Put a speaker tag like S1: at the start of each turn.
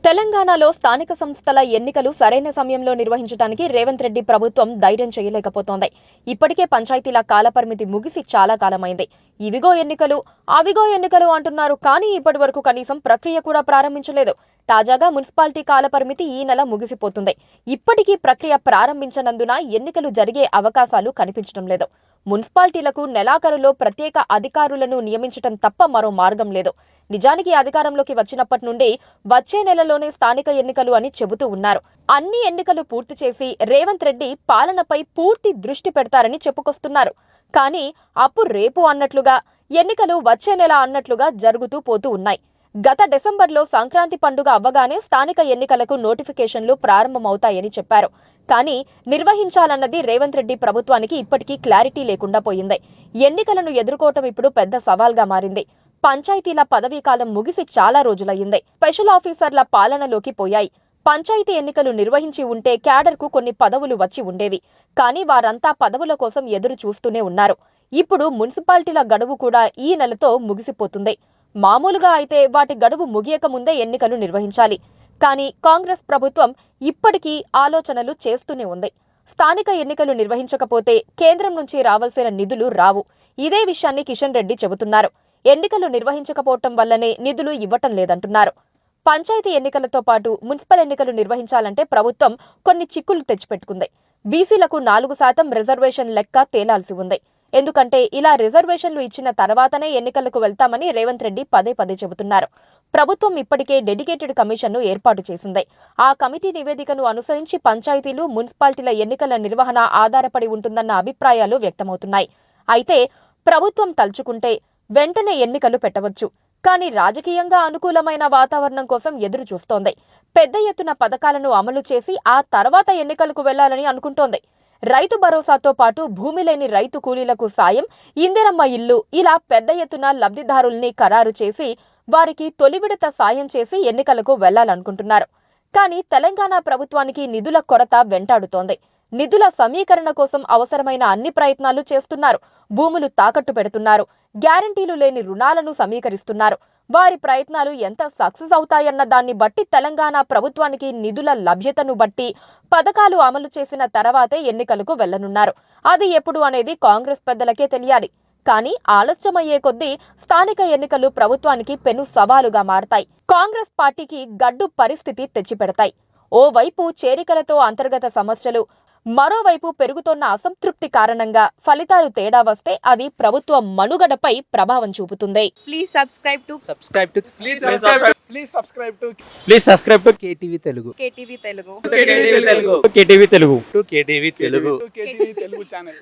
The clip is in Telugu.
S1: తెలంగాణలో స్థానిక సంస్థల ఎన్నికలు సరైన సమయంలో నిర్వహించడానికి రేవంత్ రెడ్డి ప్రభుత్వం ధైర్యం చేయలేకపోతోంది. ఇప్పటికే పంచాయతీల కాలపరిమితి ముగిసి చాలా కాలమైంది. ఇవిగో ఎన్నికలు, అవిగో ఎన్నికలు అంటున్నారు. కానీ ఇప్పటివరకు కనీసం ప్రక్రియ కూడా ప్రారంభించలేదు. తాజాగా మున్సిపాలిటీ కాలపరిమితి ఈ నెల ముగిసిపోతుంది. ఇప్పటికీ ప్రక్రియ ప్రారంభించనందున ఎన్నికలు జరిగే అవకాశాలు కనిపించడం లేదు. మున్సిపాలిటీలకు నెలాఖరులో ప్రత్యేక అధికారులను నియమించడం తప్ప మరో మార్గం లేదు. నిజానికి అధికారంలోకి వచ్చినప్పటి నుండి వచ్చే నెలలోనే స్థానిక ఎన్నికలు అని చెబుతూ ఉన్నారు. అన్ని ఎన్నికలు పూర్తి చేసి రేవంత్ రెడ్డి పాలనపై పూర్తి దృష్టి పెడతారని చెప్పుకొస్తున్నారు. కానీ అప్పు రేపు అన్నట్లుగా, ఎన్నికలు వచ్చే నెల అన్నట్లుగా జరుగుతూ పోతూ ఉన్నాయి. గత డిసెంబర్లో సంక్రాంతి పండుగ అవ్వగానే స్థానిక ఎన్నికలకు నోటిఫికేషన్లు ప్రారంభమవుతాయని చెప్పారు. కానీ నిర్వహించాలన్నది రేవంత్ రెడ్డి ప్రభుత్వానికి ఇప్పటికీ క్లారిటీ లేకుండా పోయింది. ఎన్నికలను ఎదుర్కోవటం ఇప్పుడు పెద్ద సవాల్గా మారింది. పంచాయతీల పదవీకాలం ముగిసి చాలా రోజులయ్యింది. స్పెషల్ ఆఫీసర్ల పాలనలోకి పోయాయి. పంచాయతీ ఎన్నికలు నిర్వహించి ఉంటే క్యాడర్కు కొన్ని పదవులు వచ్చి ఉండేవి. కానీ వారంతా పదవుల కోసం ఎదురు చూస్తూనే ఉన్నారు. ఇప్పుడు మున్సిపాలిటీల గడువు కూడా ఈ నెలతో ముగిసిపోతుంది. మామూలుగా అయితే వాటి గడువు ముగియక ముందే ఎన్నికలు నిర్వహించాలి. కానీ కాంగ్రెస్ ప్రభుత్వం ఇప్పటికీ ఆలోచనలు చేస్తూనే ఉంది. స్థానిక ఎన్నికలు నిర్వహించకపోతే కేంద్రం నుంచి రావాల్సిన నిధులు రావు. ఇదే విషయాన్ని కిషన్ రెడ్డి చెబుతున్నారు. ఎన్నికలు నిర్వహించకపోవటం వల్లనే నిధులు ఇవ్వటం లేదంటున్నారు. పంచాయతీ ఎన్నికలతో పాటు మున్సిపల్ ఎన్నికలు నిర్వహించాలంటే ప్రభుత్వం కొన్ని చిక్కులు తెచ్చిపెట్టుకుంది. బీసీలకు 4% రిజర్వేషన్ లెక్క తేలాల్సి ఉంది. ఎందుకంటే ఇలా రిజర్వేషన్లు ఇచ్చిన తర్వాతనే ఎన్నికలకు వెళ్తామని రేవంత్ రెడ్డి పదే పదే చెబుతున్నారు. ప్రభుత్వం ఇప్పటికే డెడికేటెడ్ కమిషన్ను ఏర్పాటు చేసింది. ఆ కమిటీ నివేదికను అనుసరించి పంచాయతీలు, మున్సిపాలిటీల ఎన్నికల నిర్వహణ ఆధారపడి ఉంటుందన్న అభిప్రాయాలు వ్యక్తమవుతున్నాయి. అయితే ప్రభుత్వం తలుచుకుంటే వెంటనే ఎన్నికలు పెట్టవచ్చు. కానీ రాజకీయంగా అనుకూలమైన వాతావరణం కోసం ఎదురు చూస్తోంది. పెద్ద ఎత్తున పథకాలను అమలు చేసి ఆ తర్వాత ఎన్నికలకు వెళ్లాలని అనుకుంటోంది. రైతు భరోసాతో పాటు భూమి లేని రైతు కూలీలకు సాయం, ఇందిరమ్మ ఇల్లు, ఇలా పెద్ద ఎత్తున లబ్ధిదారుల్ని ఖరారు చేసి వారికి తొలి విడత సాయం చేసి ఎన్నికలకు వెళ్లాలనుకుంటున్నారు. కానీ తెలంగాణ ప్రభుత్వానికి నిధుల కొరత వెంటాడుతోంది. నిధుల సమీకరణ కోసం అవసరమైన అన్ని ప్రయత్నాలు చేస్తున్నారు. భూములు తాకట్టు పెడుతున్నారు. గ్యారంటీలు లేని రుణాలను సమీకరిస్తున్నారు. వారి ప్రయత్నాలు ఎంత సక్సెస్ అవుతాయన్న దాన్ని బట్టి, తెలంగాణ ప్రభుత్వానికి నిధుల లభ్యతను బట్టి పథకాలు అమలు చేసిన తర్వాతే ఎన్నికలకు వెళ్లనున్నారు. అది ఎప్పుడు అనేది కాంగ్రెస్ పెద్దలకే తెలియాలి. కానీ ఆలస్యమయ్యే కొద్దీ స్థానిక ఎన్నికలు ప్రభుత్వానికి పెను సవాలుగా మారతాయి. కాంగ్రెస్ పార్టీకి గడ్డు పరిస్థితి తెచ్చిపెడతాయి. ఓవైపు చేరికలతో అంతర్గత సమస్యలు, మరోవైపు పెరుగుతోన్న అసంతృప్తి కారణంగా ఫలితాలు తేడా వస్తే అది ప్రభుత్వ మనుగడపై ప్రభావం చూపుతుంది.
S2: Please subscribe to
S3: KTV Telugu.
S2: KTV Telugu.
S3: KTV Telugu channel.